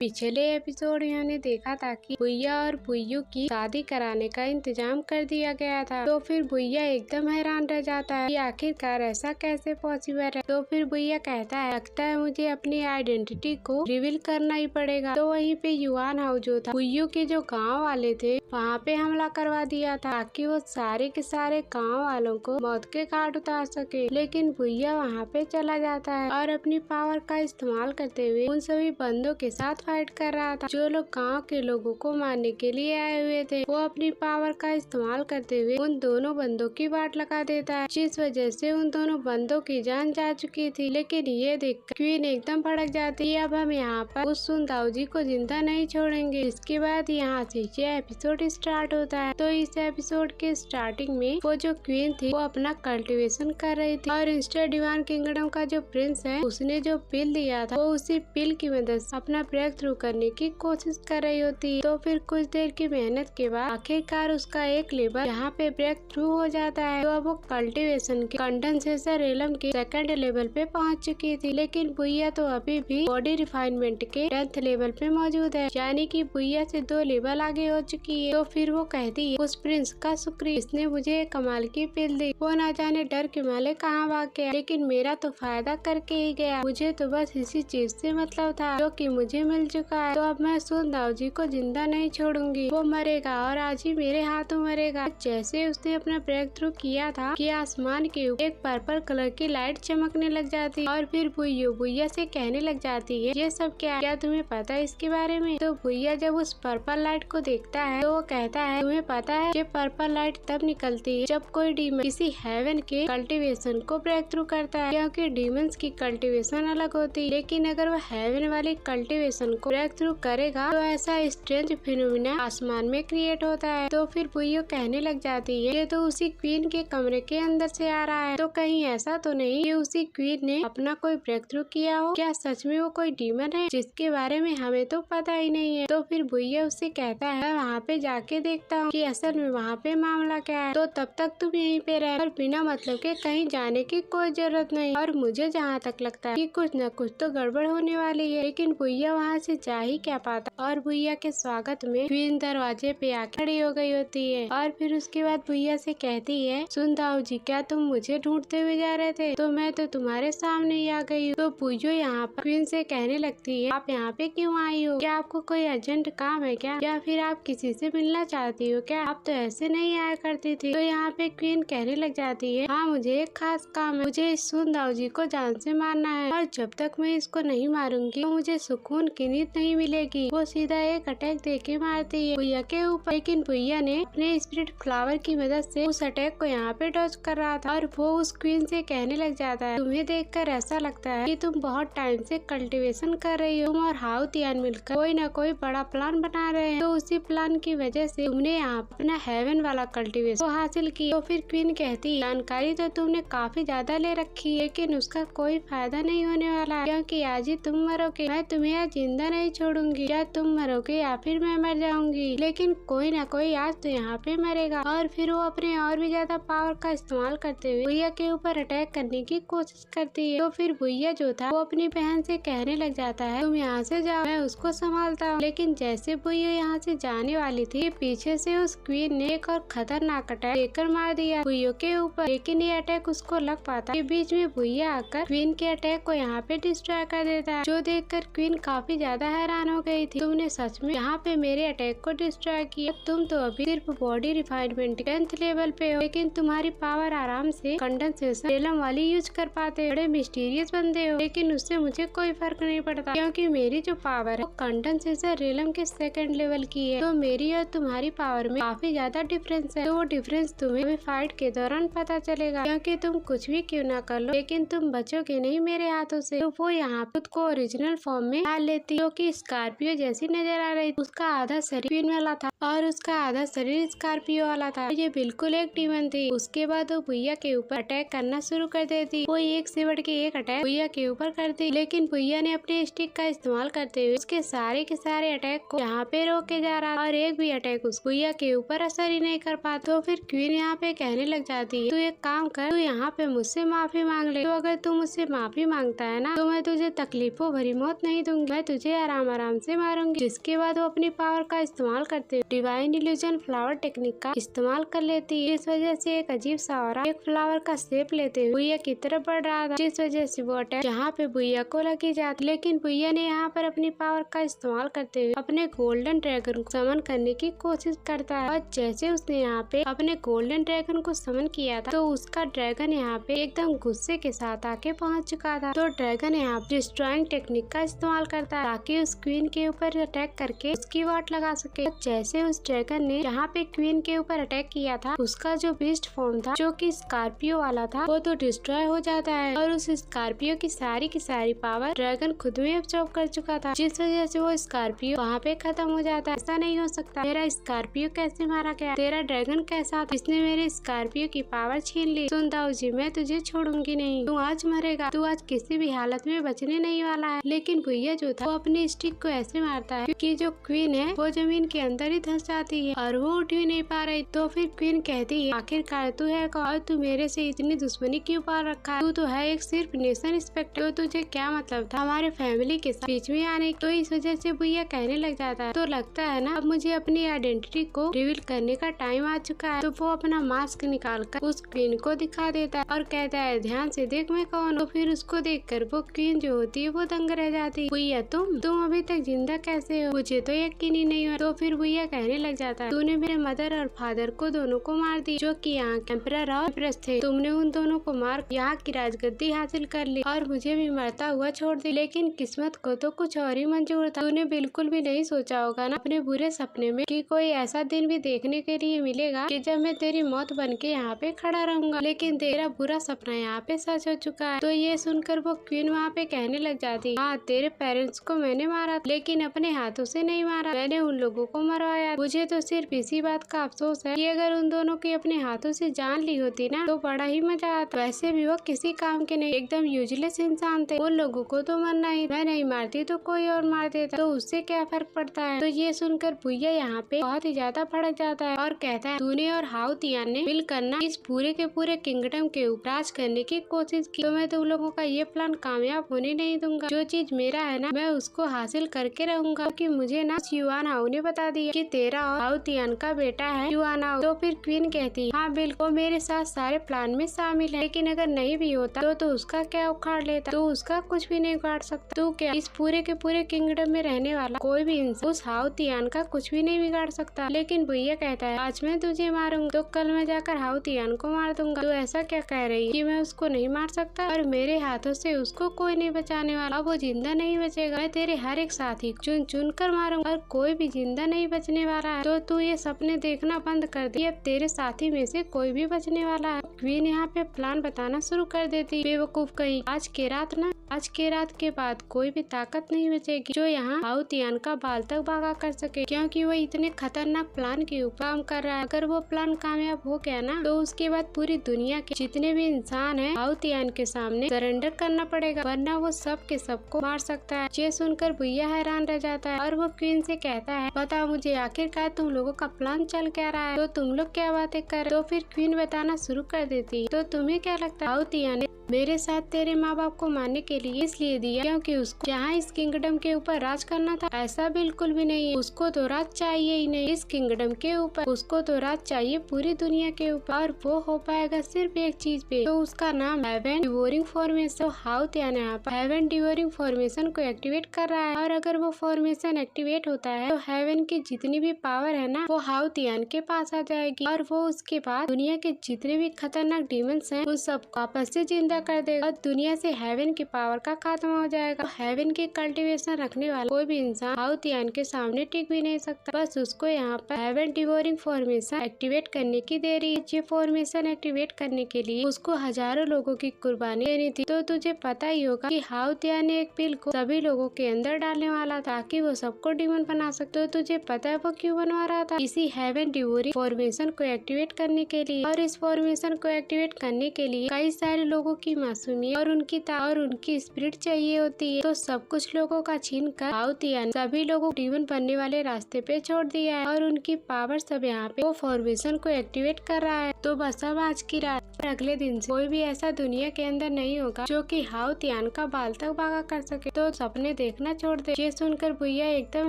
पिछले एपिसोड में हमने देखा था कि भुइया और भुइयू की शादी कराने का इंतजाम कर दिया गया था। तो फिर भुइया एकदम हैरान रह जाता है कि आखिरकार ऐसा कैसे पॉसिबल है। तो फिर भुइया कहता है लगता है मुझे अपनी आइडेंटिटी को रिवील करना ही पड़ेगा। तो वहीं पे युआन हाउ जो था भुइयू के जो गाँव वाले थे वहाँ पे हमला करवा दिया था ताकि वो सारे के सारे गाँव वालों को मौत के घाट उतार सके। लेकिन भुइया वहाँ पे चला जाता है और अपनी पावर का इस्तेमाल करते हुए उन सभी बंदों के साथ फाइट कर रहा था जो लोग गांव के लोगों को मारने के लिए आए हुए थे। वो अपनी पावर का इस्तेमाल करते हुए उन दोनों बंदों की बाट लगा देता है, जिस वजह से उन दोनों बंदों की जान जा चुकी थी। लेकिन ये देखकर क्वीन एकदम भड़क जाती है। अब हम यहाँ पर उस सुन दाऊ जी को जिंदा नहीं छोड़ेंगे। इसके बाद यहाँ से ये एपिसोड स्टार्ट होता है। तो इस एपिसोड के स्टार्टिंग में वो जो क्वीन थी वो अपना कल्टीवेशन कर रही थी और इंस्टर डिवाइन किंगडम का जो प्रिंस है उसने जो पिल दिया था वो उसी पिल की मदद से अपना ब्रेक थ्रू करने की कोशिश कर रही होती है। तो फिर कुछ देर की मेहनत के बाद आखिरकार उसका एक लेवल यहाँ पे ब्रेक थ्रू हो जाता है। तो अब वो कल्टीवेशन के कंडेंसेशन रेलम के सेकंड लेवल पे पहुँच चुकी थी। लेकिन भुइया तो अभी भी बॉडी रिफाइनमेंट के 10th लेवल पे मौजूद है, यानी कि भुइया से 2 लेवल आगे हो चुकी है। तो फिर वो कहती है उस प्रिंस का शुक्रिया, इसने मुझे एक कमाल की पिल दी। वो ना जाने डर के मारे कहाँ भाग गया, लेकिन मेरा तो फायदा करके ही गया। मुझे तो बस इसी चीज से मतलब था जो कि मुझे मिल चुका है। तो अब मैं सुन दाऊ जी को जिंदा नहीं छोड़ूंगी, वो मरेगा और आज ही मेरे हाथों मरेगा। जैसे उसने अपना ब्रेक थ्रू किया था कि आसमान के ऊपर एक पर्पल कलर की लाइट चमकने लग जाती और फिर भुइया से कहने लग जाती है ये सब क्या तुम्हें पता है इसके बारे में। तो भुइया जब उस पर्पल लाइट को देखता है तो वो कहता है तुम्हें पता है ये पर्पल लाइट तब निकलती है जब कोई डीमन किसी हेवन के कल्टीवेशन को ब्रेक थ्रू करता है, क्योंकि डीमंस की कल्टीवेशन अलग होती है। लेकिन अगर वो हेवन वाली कल्टीवेशन को ब्रेक थ्रू करेगा तो ऐसा स्ट्रेंज फिनोमिना आसमान में क्रिएट होता है। तो फिर भुइया कहने लग जाती है ये तो उसी क्वीन के कमरे के अंदर से आ रहा है। तो कहीं ऐसा तो नहीं कि उसी क्वीन ने अपना कोई ब्रेक थ्रू किया हो? क्या सच में वो कोई डीमन है जिसके बारे में हमें तो पता ही नहीं है? तो फिर भुइया उससे कहता है वहाँ पे जाके देखता हूँ कि असल में वहाँ पे मामला क्या है। तो तब तक तुम यहीं पे रह और बिना मतलब के कहीं जाने की कोई जरूरत नहीं। और मुझे जहाँ तक लगता है कि कुछ न कुछ तो गड़बड़ होने वाली है। लेकिन भुइया वहाँ से जा ही क्या पाता और भुइया के स्वागत में क्वीन दरवाजे पे आके खड़ी हो गई होती है। और फिर उसके बाद भुइया से कहती है सुन दाऊ जी क्या तुम मुझे ढूंढते हुए जा रहे थे? तो मैं तो तुम्हारे सामने ही आ गई हूँ। तो भुइया यहाँ पर क्वीन से कहने लगती है आप यहाँ पे क्यों आई हो? क्या आपको कोई अर्जेंट काम है क्या, या फिर आप किसी से मिलना चाहती हो क्या? आप तो ऐसे नहीं आया करती थी। तो यहाँ पे क्वीन कहने लग जाती है हाँ मुझे एक खास काम है, मुझे इस सुन दाऊ जी को जान से मारना है और जब तक मैं इसको नहीं मारूंगी तो मुझे सुकून की नींद नहीं मिलेगी। वो सीधा एक अटैक देके मारती है भुइया के ऊपर। लेकिन भुइया ने अपने स्पिरिट फ्लावर की मदद से उस अटैक को यहाँ पे डॉज कर रहा था और वो उस क्वीन से कहने लग जाता है तुम्हें देखकर ऐसा लगता है कि तुम बहुत टाइम से कल्टीवेशन कर रही हो। तुम और हाउ तियान मिलकर कोई न कोई बड़ा प्लान बना रहे हैं। तो उसी प्लान की वजह से तुमने यहाँ अपना हेवन वाला कल्टीवेशन हासिल की। तो फिर क्वीन कहती है जानकारी तो तुमने काफी ज्यादा ले रखी है लेकिन उसका कोई फायदा नहीं होने वाला है, क्योंकि आज ही तुम मरोगे। मैं तुम्हें आज जिंदा नहीं छोड़ूंगी, या तुम मरोगे या फिर मैं मर जाऊंगी। लेकिन कोई ना कोई आज तो यहाँ पे मरेगा। और फिर वो अपने और भी ज्यादा पावर का इस्तेमाल करते हुए भुइया के ऊपर अटैक करने की कोशिश करती है। तो फिर भुइया जो था वो अपनी बहन से कहने लग जाता है तुम यहाँ से जाओ मैं उसको संभालता हूँ। लेकिन जैसे भुइया यहाँ से जाने वाली थी पीछे से उस क्वीन ने एक और खतरनाक अटैक देकर मार दिया भुइया के ऊपर। लेकिन ये अटैक उसको लग पाता है। बीच में भुइया आकर क्वीन के अटैक को यहाँ पे डिस्ट्रॉय कर देता है, जो देखकर क्वीन काफी ज्यादा हैरान हो गई थी। तुमने सच में यहाँ पे मेरे अटैक को डिस्ट्रॉय किया? तुम तो अभी सिर्फ बॉडी रिफाइनमेंट 10th लेवल पे हो, लेकिन तुम्हारी पावर आराम से कंडेंसेशन रेलम वाली यूज कर पाते हो। बड़े मिस्टीरियस बंदे हो। लेकिन उससे मुझे कोई फर्क नहीं पड़ता क्योंकि मेरी जो पावर है वो कंडेंसेशन रेलम के 2nd लेवल की है। तो मेरी और तुम्हारी पावर में काफी ज्यादा डिफरेंस है। तो वो डिफरेंस तुम्हें फाइट के दौरान पता चलेगा, क्योंकि तुम कुछ भी क्यों ना कर लो लेकिन तुम बचोगे नहीं मेरे हाथों से। तो वो यहाँ खुद को ओरिजिनल फॉर्म में डाल लेती जो कि स्कॉर्पियो जैसी नजर आ रही। उसका आधा शरीर क्वीन वाला था और उसका आधा शरीर स्कॉर्पियो वाला था। ये बिल्कुल एक डीमन थी। उसके बाद वो भुइया के ऊपर अटैक करना शुरू कर देती। वो एक से बढ़ के एक अटैक भुइया के ऊपर करती। लेकिन भुइया ने अपने स्टिक का इस्तेमाल करते हुए उसके सारे के सारे अटैक को यहाँ पे रोके जा रहा और एक भी भी अटैक उस भुइया के ऊपर असर ही नहीं कर पाता। तो फिर क्वीन यहाँ पे कहने लग जाती है, तू एक काम कर, तू यहाँ पे मुझसे माफी मांग ले। तो अगर तू मुझसे माफी मांगता है ना, तो मैं तुझे तकलीफों भरी मौत नहीं दूंगी, मैं तुझे आराम आराम से मारूंगी। जिसके बाद वो अपनी पावर का इस्तेमाल करते हुए डिवाइन इल्यूजन फ्लावर टेक्निक का इस्तेमाल कर लेती है। इस वजह से एक अजीब सा ऑरा एक फ्लावर का शेप लेते हुए भुइया की तरफ बढ़ रहा था, जिस वजह से वो अटैक जहाँ पे भुइया को लगी जाती। लेकिन भुइया ने यहाँ पर अपनी पावर का इस्तेमाल करते हुए अपने गोल्डन ड्रैगन को समन करने की कोशिश करता है। और जैसे उसने यहाँ पे अपने गोल्डन ड्रैगन को समन किया था, तो उसका ड्रैगन यहाँ पे एकदम गुस्से के साथ आके पहुँच चुका था। तो ड्रैगन यहाँ पे डिस्ट्रॉइंग टेक्निक का इस्तेमाल करता है ताकि उस क्वीन के ऊपर अटैक करके उसकी वाट लगा सके। जैसे उस ड्रैगन ने यहाँ पे क्वीन के ऊपर अटैक किया था, उसका जो बीस्ट फॉर्म था जो कि स्कॉर्पियो वाला था, वो तो डिस्ट्रॉय हो जाता है और उस स्कॉर्पियो की सारी पावर ड्रैगन खुद में एब्जॉर्ब कर चुका था, जिस वजह से वो स्कॉर्पियो वहाँ पे खत्म हो जाता है। ऐसा नहीं हो सकता, तेरा स्कॉर्पियो कैसे मारा गया, तेरा ड्रैगन कैसा था, इसने मेरे स्कॉर्पियो की पावर छीन ली। सुन दाऊजी, मैं तुझे छोड़ूंगी नहीं, तू आज मरेगा, तू आज किसी भी हालत में बचने नहीं वाला है। लेकिन भुइया जो था वो अपनी स्टिक को ऐसे मारता है क्योंकि जो क्वीन है वो जमीन के अंदर ही धंस जाती है और वो उठ भी नहीं पा रही। तो फिर क्वीन कहती है, आखिरकार तू है कौन और तू मेरे से इतनी दुश्मनी क्यों पा रखा है, तू तो है एक सिर्फ नेशन इंस्पेक्टर, तो तुझे क्या मतलब था हमारे फैमिली के साथ बीच में आने। तो इस वजह से भुइया कहने लग जाता है, तो लगता है ना अब मुझे अपनी आइडेंटिटी को रिवील करने का टाइम आ चुका है। तो वो अपना मास्क निकाल कर उस क्वीन को दिखा देता है और कहता है, ध्यान से देख मैं कौन हूँ। तो फिर उसको देखकर वो क्वीन जो होती है वो दंग रह जाती है। भुइया तुम अभी तक जिंदा कैसे हो, मुझे तो यकीन ही नहीं हो। तो फिर भुइया कहने लग जाता है, तूने मेरे मदर और फादर को दोनों को मार दी, जो कि यहाँ एम्परर और एम्प्रेस थे। तुमने उन दोनों को मार यहाँ की राजगद्दी हासिल कर ली और मुझे भी मरता हुआ छोड़ दी। लेकिन किस्मत को तो कुछ और ही मंजूर था। तूने बिल्कुल भी नहीं सोचा होगा ना अपने बुरे सपने में कि कोई ऐसा दिन भी देखने के लिए मिलेगा कि जब मैं तेरी मौत बन के यहाँ पे खड़ा रहूंगा। लेकिन तेरा बुरा सपना यहाँ पे सच हो चुका है। तो ये सुनकर वो क्वीन वहाँ पे कहने लग जाती, हाँ तेरे पेरेंट्स को मैंने मारा, लेकिन अपने हाथों से नहीं मारा, मैंने उन लोगों को मरवाया। मुझे तो सिर्फ इसी बात का अफसोस है कि अगर उन दोनों की अपने हाथों से जान ली होती ना तो बड़ा ही मजा आता। वैसे भी वो किसी काम के नहीं, एकदम यूजलेस इंसान थे, उन लोगों को तो मरना ही, मैं नहीं मारती तो कोई और मार देता, तो उससे क्या फर्क पड़ता है। तो ये सुनकर भुइया यहाँ पे बहुत ही ज्यादा भड़क जाता है और कहता है, तूने और हाउ तियान ने मिलकर ना इस पूरे के पूरे किंगडम के ऊपर राज करने की कोशिश की, तो मैं तुम लोगों का ये प्लान कामयाब होने नहीं दूंगा। जो चीज मेरा है ना मैं उसको हासिल करके रहूंगा, क्योंकि मुझे ना युआन हाउ ने बता दिया कि तेरा और हाउ तियान का बेटा है युआन हाउ। तो फिर क्वीन कहती है, हाँ बिल्कुल मेरे साथ सारे प्लान में शामिल है, लेकिन अगर नहीं भी होता तो उसका क्या उखाड़ लेता, तो उसका कुछ भी नहीं उखाड़ सकता। तो क्या इस पूरे के पूरे किंगडम में रहने वाला कोई भी इंसान उस हाउ तियान का कुछ भी नहीं बिगाड़ सकता। लेकिन भुइया कहता है, आज मैं तुझे मारूंगा तो कल मैं जाकर हाउ तियान को मार दूंगा। तो ऐसा क्या कह रही है कि मैं उसको नहीं मार सकता और मेरे हाथों से उसको कोई नहीं बचाने वाला, अब वो जिंदा नहीं बचेगा। मैं तेरे हर एक साथी चुन चुन कर मारूंगा और कोई भी जिंदा नहीं बचने वाला है। तो तू ये सपने देखना बंद कर दी, अब तेरे साथी में से कोई भी बचने वाला है। क्वीन यहाँ पे प्लान बताना शुरू कर देती, बेवकूफ कहीं, आज के रात के बाद कोई भी ताकत नहीं बचेगी जो यहाँ हाउ तियान का बाल तक भागा कर सके, क्योंकि वो इतने खतरनाक प्लान के ऊपर काम कर रहा है। अगर वो प्लान कामयाब हो गया ना तो उसके बाद पूरी दुनिया के जितने भी इंसान हैं हाउ तियान के सामने सरेंडर करना पड़ेगा, वरना वो सब के सबको मार सकता है। ये सुनकर भुइया हैरान रह जाता है और वो क्वीन से कहता है, बताओ मुझे आखिरकार तुम लोगों का प्लान चल क्या रहा है, तो तुम लोग क्या बातें कर रहे हो। तो फिर क्वीन बताना शुरू कर देती है, तो तुम्हें क्या लगता है हाउ तियान ने मेरे साथ तेरे माँ बाप को मारने के लिए इसलिए दिया क्योंकि उसको जहाँ इस किंगडम के ऊपर राज करना था? ऐसा बिल्कुल भी नहीं है, उसको तो राज चाहिए ही नहीं इस किंगडम के ऊपर, उसको तो राज चाहिए पूरी दुनिया के ऊपर, और वो हो पाएगा सिर्फ एक चीज पे, तो उसका नाम हेवन डिवोरिंग फॉर्मेशन। तो हाउ तियान यहाँ पर हेवन डिवोरिंग फॉर्मेशन को एक्टिवेट कर रहा है, और अगर वो फॉर्मेशन एक्टिवेट होता है तो हेवन की जितनी भी पावर है ना वो हाउ तियान के पास आ जाएगी, और वो उसके बाद दुनिया के जितने भी खतरनाक डीमंस हैं उस सब वापस से जिंदा कर देगा और दुनिया से हेवन की पावर का खात्मा हो जाएगा। हेवन की कल्टीवेशन रखने वाला कोई भी इंसान हाउ तियान के सामने टिक भी नहीं सकता, बस उसको यहाँ पर हेवन डिवोरिंग फॉर्मेशन एक्टिवेट करने की देरी है। ये फॉर्मेशन एक्टिवेट करने के लिए उसको हजारों लोगों की कुर्बानी देनी थी। तो तुझे पता ही होगा कि हाउ तियान ने एक पिल को सभी लोगों के अंदर डालने वाला था ताकि वो सबको डीमन बना सकते। तो तुझे पता है वो क्यों बनवा रहा था? इसी हेवन डिवोरिंग फॉर्मेशन को एक्टिवेट करने के लिए, और इस फॉर्मेशन को एक्टिवेट करने के लिए कई सारे लोगों की की मासूमियत और उनकी स्पिरिट चाहिए होती है। तो सब कुछ लोगों का छीन कर हाउतिया ने सभी लोगों को डीमन बनने वाले रास्ते पे छोड़ दिया है और उनकी पावर सब यहाँ पे वो फॉर्मेशन को एक्टिवेट कर रहा है। तो बस अब आज की रात अगले दिन से कोई भी ऐसा दुनिया के अंदर नहीं होगा जो कि हाउतियान का बाल तक भागा कर सके। तो सपने देखना छोड़ दे। ये सुनकर भैया एकदम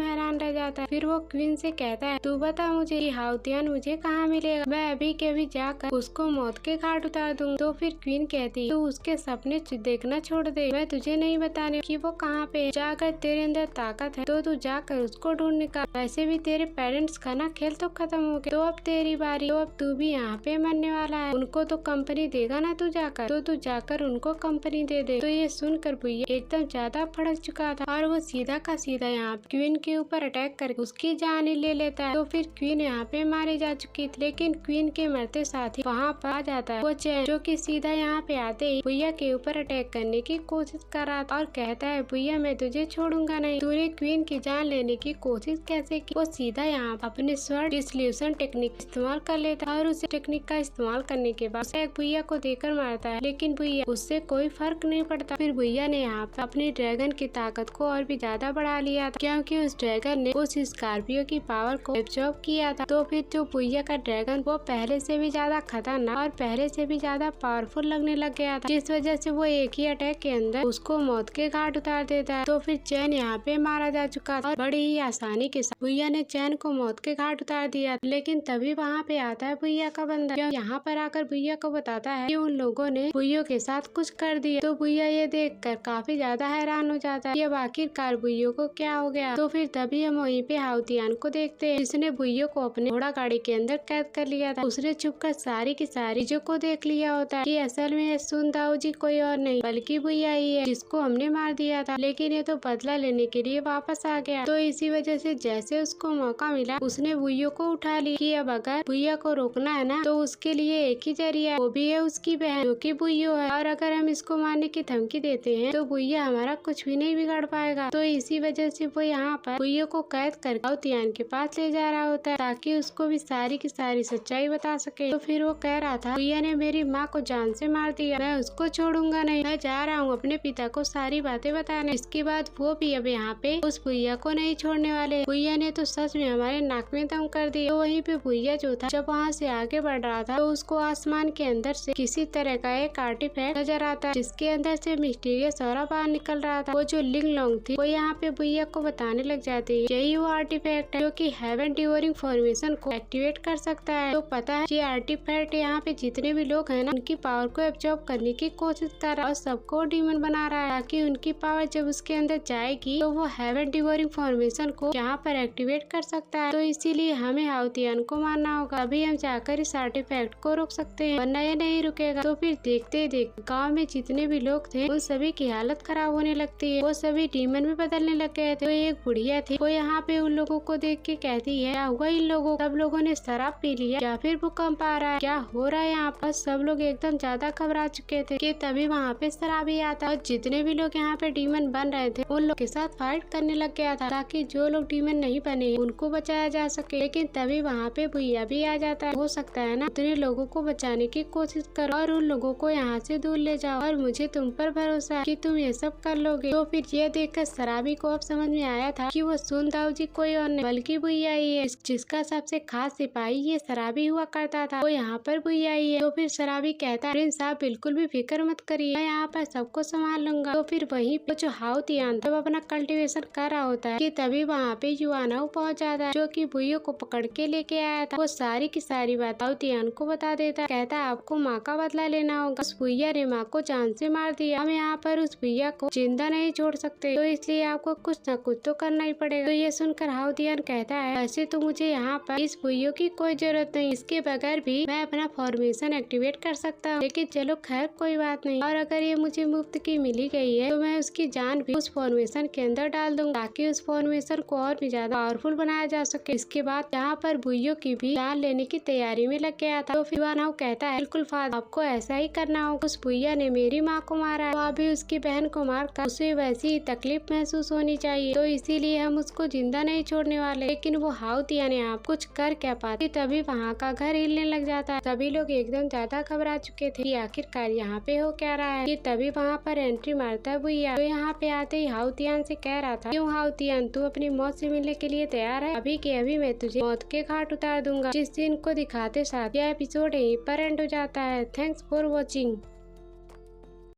हैरान रह जाता है। फिर वो क्वीन से कहता है, तू बता मुझे कि हाउतियान मुझे कहाँ मिलेगा, मैं अभी के अभी जाकर उसको मौत के घाट उतार दूँ। तो फिर क्वीन कहती है, तू उसके सपने देखना छोड़ दे, मैं तुझे नहीं बताने कि वो कहाँ पे है। जाकर तेरे अंदर ताकत है तो तू जाकर उसको ढूंढ निकाल। वैसे भी तेरे पेरेंट्स का ना खेल तो खत्म हो गया, तो अब तेरी बारी। तो अब तू भी यहाँ पे मरने वाला है। उनको तो कंपनी देगा ना तू जाकर, तो तू जाकर उनको कंपनी दे दे। तो ये सुनकर भैया एकदम ज्यादा भड़क चुका था और वो सीधा का सीधा यहाँ क्वीन के ऊपर अटैक करके उसकी जान ही ले लेता है। तो फिर क्वीन यहाँ पे मारी जा चुकी थी, लेकिन क्वीन के मरते साथ ही वहाँ पर आ जाता है वो चैन, जो कि सीधा यहाँ पे आते ही भैया के ऊपर अटैक करने की कोशिश कर रहा था और कहता है, भैया मैं तुझे छोड़ूंगा नहीं, तूने क्वीन की जान लेने की कोशिश कैसे की। वो सीधा यहाँ अपने स्वर्ड डिसल्यूशन टेक्निक इस्तेमाल कर लेता है और उस टेक्निक का इस्तेमाल करने के बाद एक भैया को देकर मारता है, लेकिन भैया उससे कोई फर्क नहीं पड़ता। फिर भैया ने यहाँ पर अपनी ड्रैगन की ताकत को और भी ज्यादा बढ़ा लिया था, क्योंकि उस ड्रैगन ने उस स्कॉर्पियो की पावर को एब्जॉर्ब किया था। तो फिर जो भैया का ड्रैगन वो पहले से भी ज्यादा खतरनाक और पहले से भी ज्यादा पावरफुल लगने लग गया था, जिस वजह से वो एक ही अटैक के अंदर उसको मौत के घाट उतार देता है। तो फिर चैन यहाँ पे मारा जा चुका था और बड़ी ही आसानी के साथ भैया ने चैन को मौत के घाट उतार दिया। लेकिन तभी वहाँ पे आता है भैया का बंदा, यहाँ पर आकर भैया को बताता है कि उन लोगों ने भैया के साथ कुछ कर दिया। तो भैया ये देखकर काफी ज्यादा हैरान हो जाता है कि अब आखिरकार भैया को क्या हो गया। तो फिर तभी हम वहीं पे हाउतियान को देखते हैं, जिसने भैया को अपने घोड़ा गाड़ी के अंदर कैद कर लिया था। उसने छुपकर सारी की सारी चीजों को देख लिया होता है कि असल में सुनदाऊ जी कोई और नहीं बल्कि भैया ही है, जिसको हमने मार दिया था, लेकिन ये तो बदला लेने के लिए वापस आ गया। तो इसी वजह से जैसे उसको मौका मिला उसने भैया को उठा लिया कि अब अगर भैया को रोकना है ना तो उसके लिए एक ही जरिया है, वो भी है उसकी बहन जो कि भैया है, और अगर हम इसको मारने की धमकी देते हैं तो भैया हमारा कुछ भी नहीं बिगाड़ पाएगा। तो इसी वजह से वो यहाँ पर भैया को कैद कर हाउतियान के पास ले जा रहा होता है ताकि उसको भी सारी की सारी सच्चाई बता सके। तो फिर वो कह रहा था, भैया ने मेरी माँ को जान से मार दिया, मैं उसको छोड़ूंगा नहीं, मैं जा रहा हूँ अपने पिता को सारी बातें बताने। इसके बाद वो भी अब यहाँ पे उस भैया को नहीं छोड़ने वाले। भैया ने तो सच में हमारे नाक में दम कर दिया। तो वहीं पे भैया जो था जब वहाँ से आगे बढ़ रहा था तो उसको आसमान के अंदर से किसी तरह का एक आर्टिफैक्ट नजर आता है, जिसके अंदर से मिस्टीरियस ऑरा बाहर निकल रहा था। वो जो लिंग लोंग थी वो यहाँ पे भैया को बताने लग जाती है, यही वो आर्टिफैक्ट है जो कि हेवन ड्यूरिंग फॉर्मेशन को एक्टिवेट कर सकता है। तो पता है ये आर्टिफैक्ट यहाँ पे जितने भी लोग हैं ना उनकी पावर को एब्जॉर्ब करने की कोशिश कर रहा है और सबको डीमन बना रहा है, ताकि उनकी पावर जब उसके अंदर जाएगी तो वो हेवन ड्यूरिंग फॉर्मेशन को यहाँ पर एक्टिवेट कर सकता है। तो इसीलिए हमें हाउतियान को मारना होगा, अभी हम जाकर इस आर्टिफैक्ट को रोक सकते हैं, वरना ये नहीं रुकेगा। तो फिर देखते देखते गांव में जितने भी लोग थे उन सभी की हालत खराब होने लगती है, वो सभी डीमन में बदलने लग गए थे। तो एक बुढ़िया थी वो यहाँ पे उन लोगों को देख के कहती है, क्या हुआ इन लोगों, सब लोगों ने शराब पी लिया या फिर भूकंप आ रहा है, क्या हो रहा है यहाँ पर। सब लोग एकदम ज्यादा घबरा चुके थे कि तभी वहाँ पे शराबी आता और जितने भी लोग यहाँ पे डीमन बन रहे थे उन लोग के साथ फाइट करने लग गया था, ताकि जो लोग डीमन नहीं बने उनको बचाया जा सके। लेकिन तभी वहाँ पे भैया भी आ जाता है, हो सकता है ना उतने लोगों को बचाने की कोशिश करो और उन लोगों को यहाँ से दूर ले जाओ, और मुझे तुम पर भरोसा है कि तुम ये सब कर लोगे। तो फिर ये देखकर शराबी को अब समझ में आया था कि वो सुनदाऊ जी कोई और नहीं बल्कि भैया ही है, जिसका सबसे खास सिपाही ये शराबी हुआ करता था, वो यहाँ पर भैया ही है। तो फिर शराबी कहता है, प्रिंस साहब बिल्कुल भी फिक्र मत करिए, मैं यहाँ पर सबको संभाल लूंगा। तो फिर वही पे जो हाउतियान जब अपना कल्टीवेशन कर रहा होता है कि तभी वहाँ पे युवाना पहुँच जाता है, जो कि भैया को पकड़ के लेके आया था। वो सारी की सारी बात हाउतियान को बता देता है, कहता है आपको माँ का बदला लेना होगा, उस भैया ने माँ को जान से मार दिया, हम यहाँ पर उस भैया को जिंदा नहीं छोड़ सकते, तो इसलिए आपको कुछ न कुछ तो करना ही पड़ेगा। तो ये सुनकर हाउतियान कहता है, वैसे तो मुझे यहाँ पर इस भैया की कोई जरूरत नहीं, इसके बगैर भी मैं अपना फॉर्मेशन एक्टिवेट कर सकता हूँ, लेकिन चलो खैर कोई बात नहीं, और अगर ये मुझे मुफ्त की मिली गई है तो मैं उसकी जान भी उस फॉर्मेशन के अंदर डाल दूंगा, ताकि उस फॉर्मेशन को और भी ज्यादा पावरफुल बनाया जा सके। इसके बाद यहाँ पर भैया की भी जान लेने की तैयारी में लग गया था। तो फिर युवाना कहता है, बिल्कुल फादर आपको ऐसा ही करना होगा, उस भैया ने मेरी माँ को मारा है, तो अभी उसकी बहन को मारकर उसे वैसी ही तकलीफ महसूस होनी चाहिए, तो इसीलिए हम उसको जिंदा नहीं छोड़ने वाले। लेकिन वो हाउतिया ने आप कुछ कर क्या पाती, तभी वहाँ का घर हिलने लग जाता है। सभी लोग एकदम ज्यादा घबरा चुके थे कि आखिरकार यहाँ यहाँ पे हो क्या रहा है। कि तभी वहाँ पर एंट्री मारता है भुइया। तो यहाँ पे आते ही हाउतियान से कह रहा था, क्यों हाउतियान, तू अपनी मौत से मिलने के लिए तैयार है? अभी के अभी मैं तुझे मौत के घाट उतार दूंगा। जिस दिन को दिखाते साथ यह एपिसोड यहीं पर एंड हो जाता है। Thanks for watching.